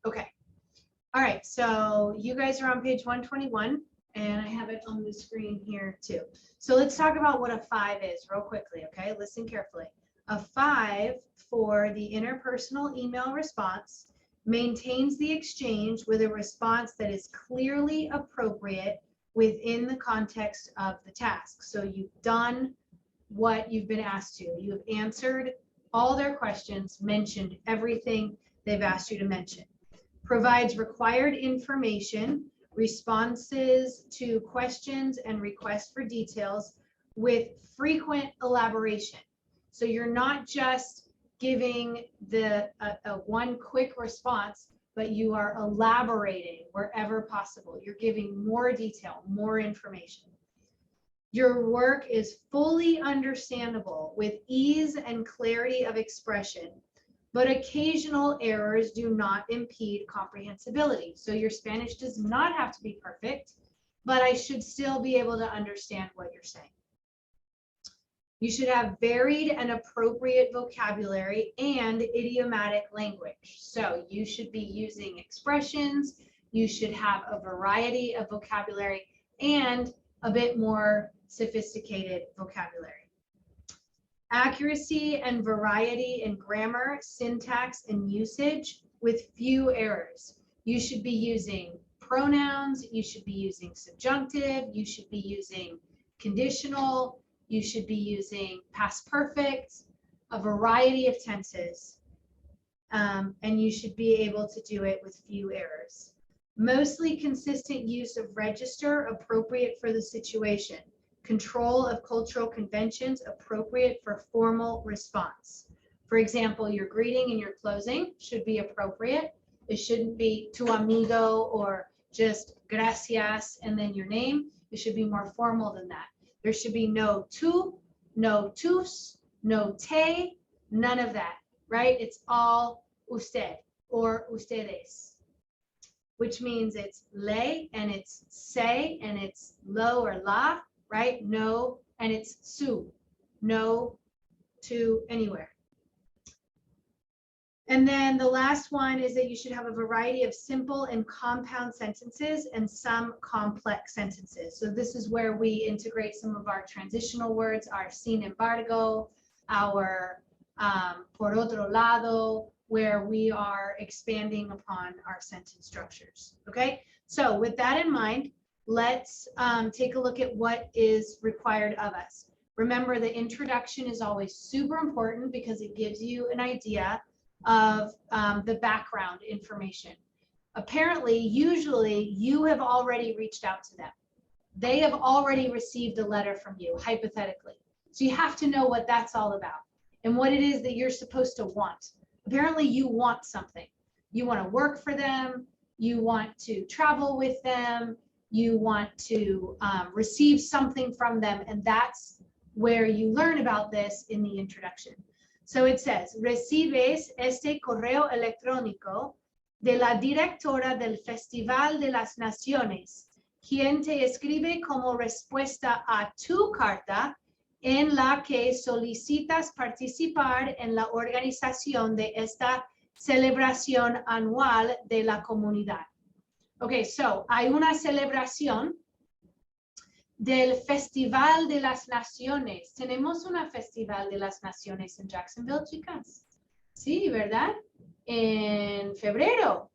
Okay. All right. So you guys are on page 121, and I have it on the screen here too. So let's talk about what a 5 is real quickly. Okay. Listen carefully. A 5 for the interpersonal email response maintains the exchange with a response that is clearly appropriate within the context of the task. So you've done what you've been asked to. You have answered all their questions, mentioned everything they've asked you to mention. Provides required information, responses to questions and requests for details with frequent elaboration. So you're not just giving the one quick response, but you are elaborating wherever possible. You're giving more detail, more information. Your work is fully understandable with ease and clarity of expression, but occasional errors do not impede comprehensibility. So your Spanish does not have to be perfect, but I should still be able to understand what you're saying. You should have varied and appropriate vocabulary and idiomatic language. So you should be using expressions, you should have a variety of vocabulary and a bit more sophisticated vocabulary. Accuracy and variety in grammar, syntax, and usage with few errors. You should be using pronouns, you should be using subjunctive, you should be using conditional, you should be using past perfect, a variety of tenses, and you should be able to do it with few errors. Mostly consistent use of register appropriate for the situation. Control of cultural conventions appropriate for formal response. For example, your greeting and your closing should be appropriate. It shouldn't be tu amigo or just gracias and then your name. It should be more formal than that. There should be no tu, no tus, no te, none of that, right? It's all usted or ustedes, which means it's le and it's se and it's lo or la, right? No, and it's su, no to anywhere. And then the last one is that you should have a variety of simple and compound sentences and some complex sentences. So this is where we integrate some of our transitional words, our sin embargo, our por otro lado, where we are expanding upon our sentence structures. Okay, so with that in mind, let's take a look at what is required of us. Remember, the introduction is always super important because it gives you an idea of the background information. Apparently, usually you have already reached out to them. They have already received a letter from you, hypothetically. So you have to know what that's all about and what it is that you're supposed to want. Apparently you want something. You want to work for them. You want to travel with them. You want to receive something from them. And that's where you learn about this in the introduction. So it says, recibes este correo electrónico de la directora del Festival de las Naciones, quien te escribe como respuesta a tu carta en la que solicitas participar en la organización de esta celebración anual de la comunidad. Okay, so hay una celebración del Festival de las Naciones. Tenemos una Festival de las Naciones en Jacksonville, chicas. Sí, ¿verdad? En febrero.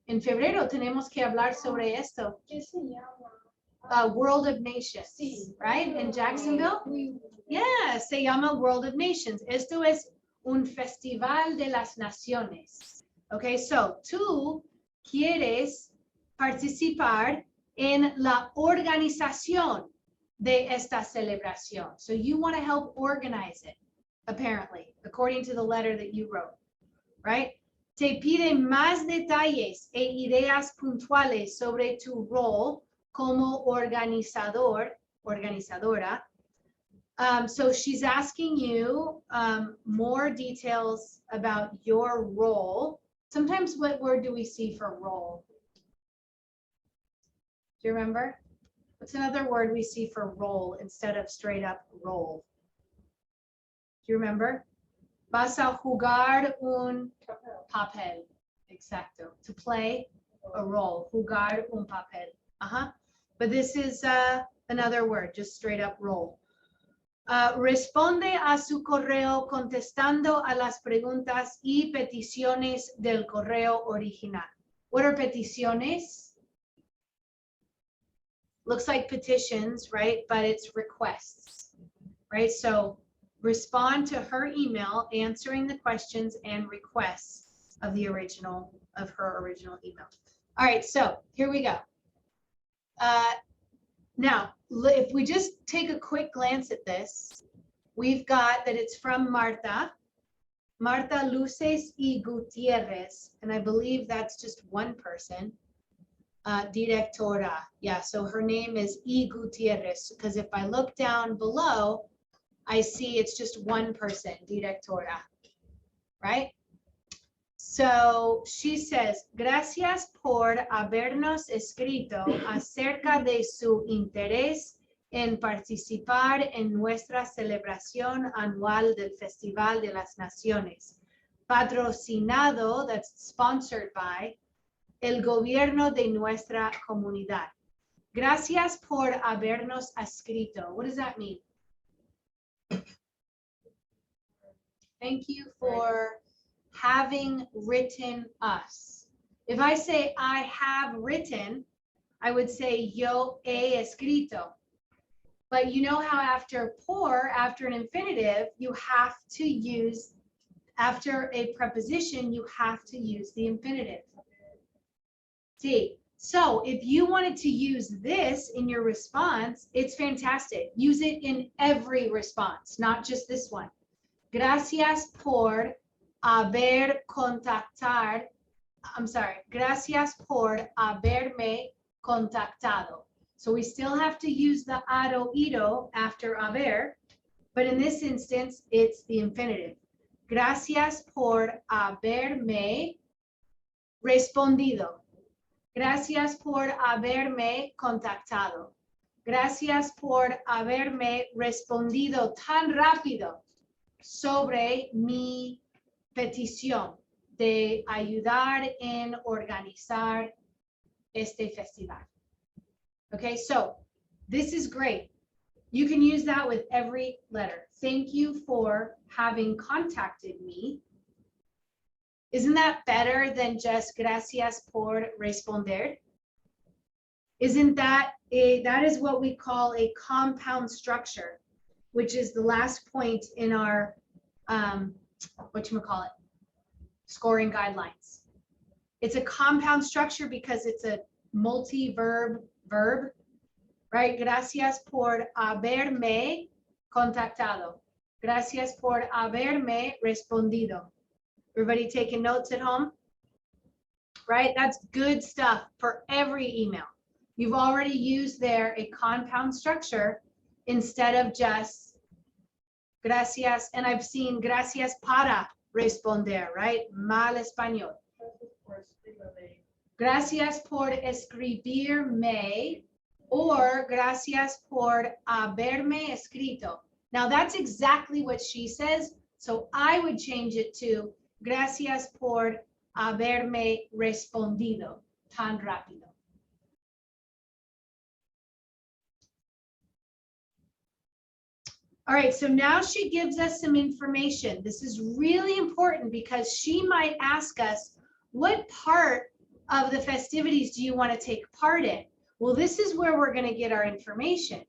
En febrero tenemos que hablar sobre esto. ¿Qué se llama? World of Nations, Sí. right? In Jacksonville. Yeah, se llama World of Nations. Esto es un Festival de las Naciones. Okay, so tú quieres participar en la organización de esta celebración. So you want to help organize it, apparently, according to the letter that you wrote, right? Te pide más detalles e ideas puntuales sobre tu rol como organizador, organizadora. So she's asking you more details about your role. Sometimes what word do we see for role? Do you remember? What's another word we see for role instead of straight up role? Do you remember? Vas a jugar un papel. Exacto. To play a role. Jugar un papel. But this is another word, just straight up role. Responde a su correo contestando a las preguntas y peticiones del correo original. What are peticiones? Looks like petitions, right? But it's requests, right? So respond to her email answering the questions and requests of her original email. All right, so here we go. Now, if we just take a quick glance at this, we've got that it's from Marta Luces y Gutierrez, and I believe that's just one person. Directora, yeah, so her name is Y Gutierrez, because if I look down below, I see it's just one person, Directora, right? So she says, gracias por habernos escrito acerca de su interés en participar en nuestra celebración anual del Festival de las Naciones, patrocinado, that's sponsored by, el gobierno de nuestra comunidad. Gracias por habernos escrito. What does that mean? Thank you for having written us. If I say I have written, I would say yo he escrito. But you know how after por, after an infinitive, you have to use, after a preposition, you have to use the infinitive. See, so if you wanted to use this in your response, it's fantastic. Use it in every response, not just this one. Gracias por haber contactar, gracias por haberme contactado. So we still have to use the ido after haber, but in this instance, it's the infinitive. Gracias por haberme respondido. Gracias por haberme contactado. Gracias por haberme respondido tan rápido sobre mi petición de ayudar en organizar este festival. Okay, so this is great. You can use that with every letter. Thank you for having contacted me. Isn't that better than just gracias por responder? Isn't that that is what we call a compound structure, which is the last point in our whatchamacallit, scoring guidelines. It's a compound structure because it's a multi-verb verb, right? Gracias por haberme contactado. Gracias por haberme respondido. Everybody taking notes at home? Right? That's good stuff for every email. You've already used there a compound structure instead of just gracias, and I've seen gracias para responder, right? Mal español. Gracias por escribirme or gracias por haberme escrito. Now that's exactly what she says, so I would change it to gracias por haberme respondido tan rápido. All right, so now she gives us some information. This is really important because she might ask us, what part of the festivities do you want to take part in? Well, this is where we're going to get our information.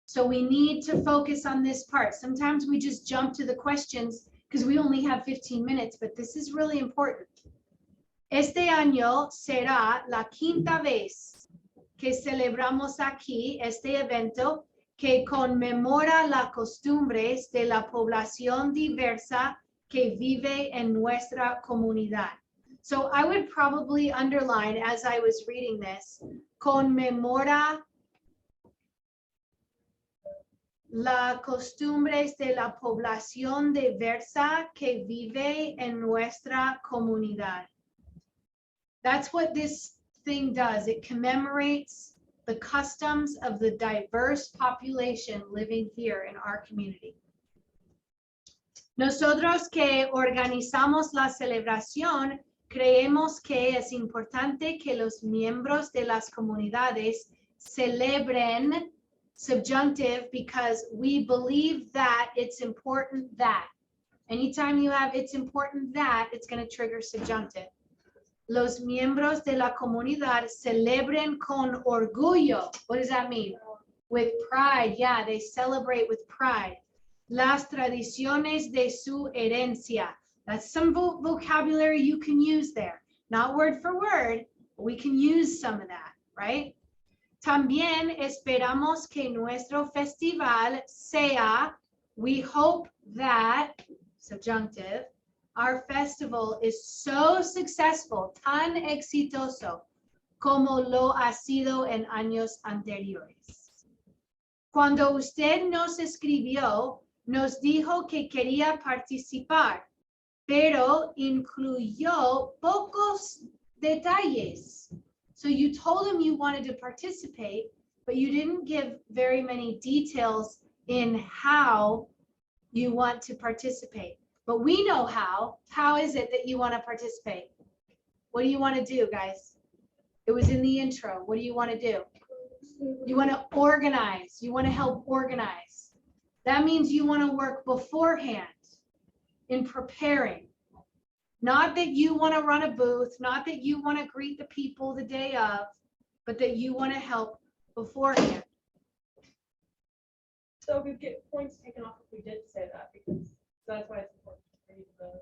So we need to focus on this part. Sometimes we just jump to the questions because we only have 15 minutes, but this is really important. Este año será la quinta vez que celebramos aquí este evento que conmemora las costumbres de la población diversa que vive en nuestra comunidad. So I would probably underline as I was reading this, conmemora las costumbres de la población diversa que vive en nuestra comunidad. That's what this thing does. It commemorates the customs of the diverse population living here in our community. Nosotros que organizamos la celebración Creemos que es importante que los miembros de las comunidades celebren subjunctive because we believe that it's important that. Anytime you have it's important that, it's going to trigger subjunctive. Los miembros de la comunidad celebren con orgullo. What does that mean? With pride. Yeah, they celebrate with pride. Las tradiciones de su herencia. That's some vocabulary you can use there. Not word for word, but we can use some of that, right? También esperamos que nuestro festival sea, we hope that, subjunctive, our festival is so successful, tan exitoso, como lo ha sido en años anteriores. Cuando usted nos escribió, nos dijo que quería participar, pero incluyó pocos detalles. So you told him you wanted to participate, but you didn't give very many details in how you want to participate. But we know how. How is it that you want to participate? What do you want to do, guys? It was in the intro. What do you want to do? You want to organize. You want to help organize. That means you want to work beforehand in preparing. Not that you want to run a booth, not that you want to greet the people the day of, but that you want to help beforehand. So we get points taken off if we did say that, because that's why it's important to read the.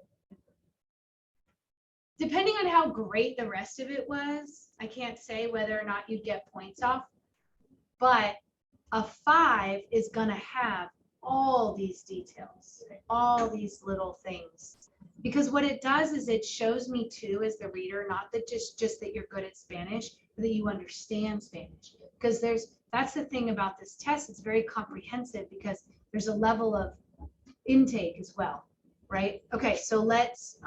Depending on how great the rest of it was, I can't say whether or not you'd get points off, but a 5 is going to have all these details, all these little things. Because what it does is it shows me too, as the reader, not that just that you're good at Spanish, but that you understand Spanish. Because that's the thing about this test, it's very comprehensive because there's a level of intake as well, right? Okay, so let's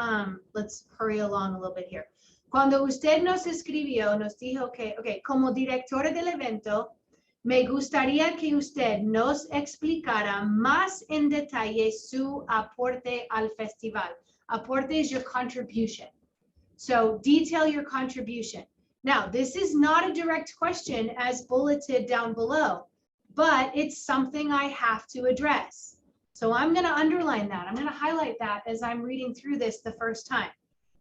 hurry along a little bit here. Cuando usted nos escribió, nos dijo que, okay, como directora del evento, me gustaría que usted nos explicara más en detalle su aporte al festival. Aporte is your contribution. So detail your contribution. Now, this is not a direct question as bulleted down below, but it's something I have to address. So I'm going to underline that. I'm going to highlight that as I'm reading through this the first time.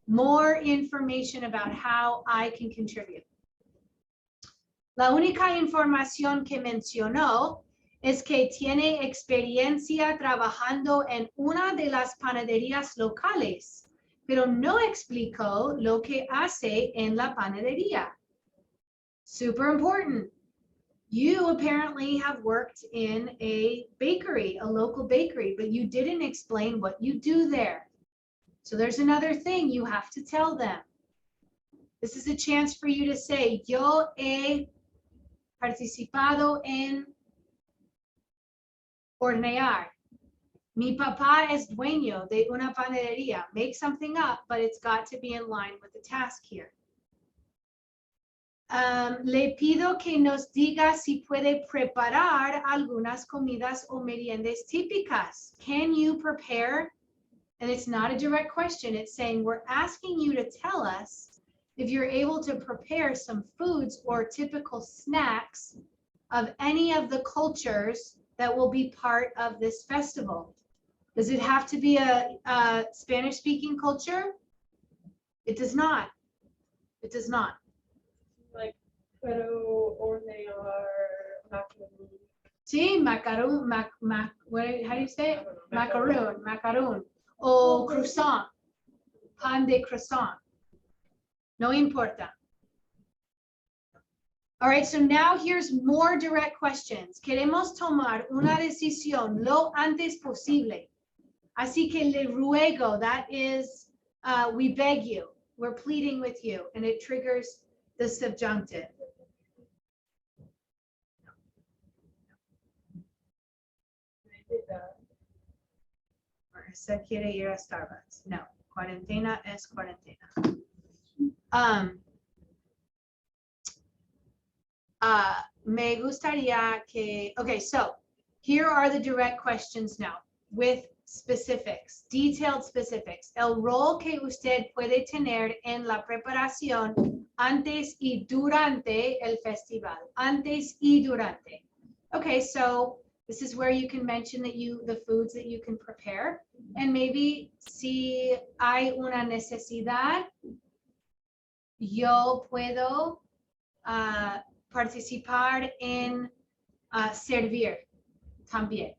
More information about how I can contribute. La única información que mencionó es que tiene experiencia trabajando en una de las panaderías locales, pero no explicó lo que hace en la panadería. Super important. You apparently have worked in a bakery, a local bakery, but you didn't explain what you do there. So there's another thing you have to tell them. This is a chance for you to say, yo he participado en hornear. Mi papá es dueño de una panadería. Make something up, but it's got to be in line with the task here. Le pido que nos diga si puede preparar algunas comidas o meriendas típicas. Can you prepare? And it's not a direct question. It's saying we're asking you to tell us if you're able to prepare some foods or typical snacks of any of the cultures that will be part of this festival. Does it have to be a Spanish-speaking culture? It does not. It does not. Like, pero hornear macaroon. Sí, macaroon, how do you say it? Macaroon. O croissant, pan de croissant. No importa. All right, so now here's more direct questions. Queremos tomar una decisión lo antes posible. Así que le ruego, that is, we beg you, we're pleading with you, and it triggers the subjunctive. Se quiere ir a Starbucks. No, cuarentena es cuarentena. Me gustaría que, okay, so here are the direct questions now with specifics, detailed specifics. El rol que usted puede tener en la preparación antes y durante el festival. Antes y durante. Okay, so this is where you can mention that the foods that you can prepare. And maybe si hay una necesidad, yo puedo participar en servir también.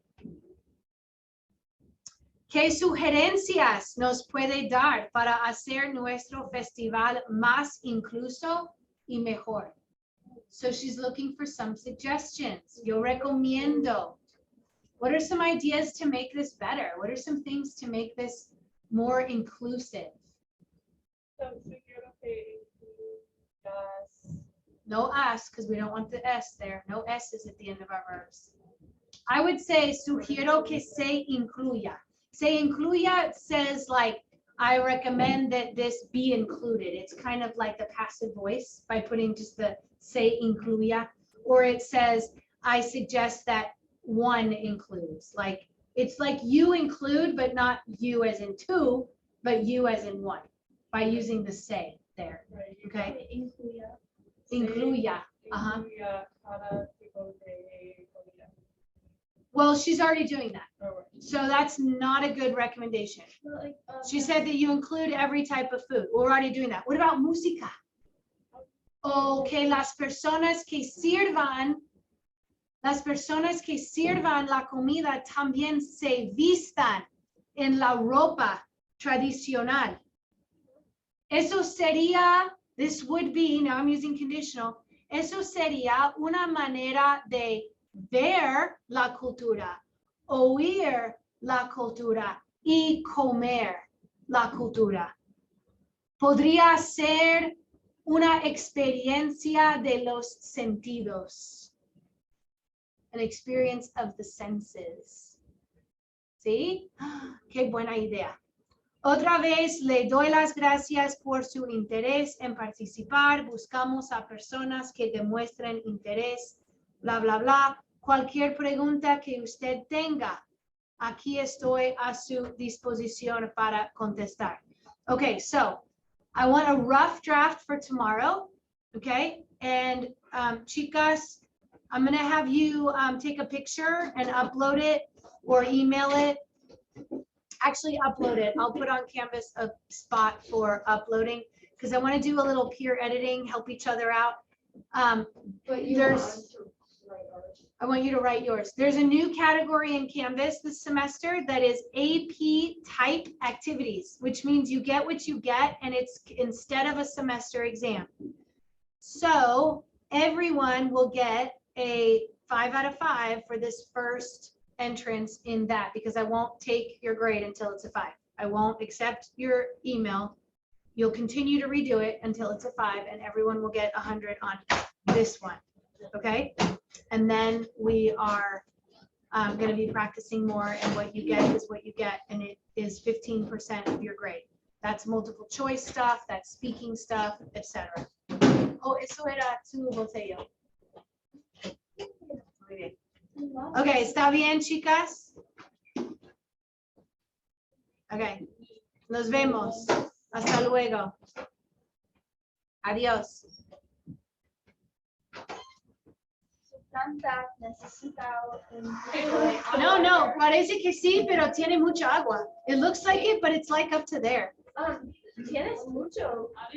¿Qué sugerencias nos puede dar para hacer nuestro festival más incluso y mejor? So she's looking for some suggestions. Yo recomiendo. What are some ideas to make this better? What are some things to make this more inclusive? So sugiero que incluyas No S, because we don't want the S there. No S's at the end of our verbs. I would say sugiero que se incluya. Se incluya says like, I recommend that this be included. It's kind of like the passive voice by putting just the se incluya. Or it says, I suggest that one includes. Like, it's like you include, but not you as in two, but you as in one, by using the se there. right, Okay? Incluya. Incluya. Uh-huh. incluya cada tipo de comida. Well, she's already doing that. Oh, right. So that's not a good recommendation. But like, She said that you include every type of food. We're already doing that. What about música? O que las personas que sirvan la comida también se vistan en la ropa tradicional. Eso sería, this would be, now I'm using conditional, eso sería una manera de ver la cultura, oír la cultura y comer la cultura. Podría ser una experiencia de los sentidos. An experience of the senses. ¿Sí? Qué buena idea. Otra vez le doy las gracias por su interés en participar. Buscamos a personas que demuestren interés, bla, bla, bla. Cualquier pregunta que usted tenga, aquí estoy a su disposición para contestar. Okay, so I want a rough draft for tomorrow, okay? And chicas, I'm gonna have you take a picture and upload it or email it. Actually, upload it. I'll put on Canvas a spot for uploading because I want to do a little peer editing, help each other out. But you There's- want to write ours. I want you to write yours. There's a new category in Canvas this semester that is AP type activities, which means you get what you get and it's instead of a semester exam. So everyone will get a 5 out of 5 for this first entrance in that because I won't take your grade until it's a 5. I won't accept your email. You'll continue to redo it until it's a 5 and everyone will get 100 on this one. Okay? And then we are going to be practicing more and what you get is what you get and it is 15% of your grade. That's multiple choice stuff, that's speaking stuff, etc. Oh, eso era tu botella. Muy bien. Okay, ¿está bien, chicas? Okay, nos vemos. Hasta luego. Adiós. Su planta necesita No, parece que sí, pero tiene mucha agua. It looks like it, but it's like up to there. Tienes mucho.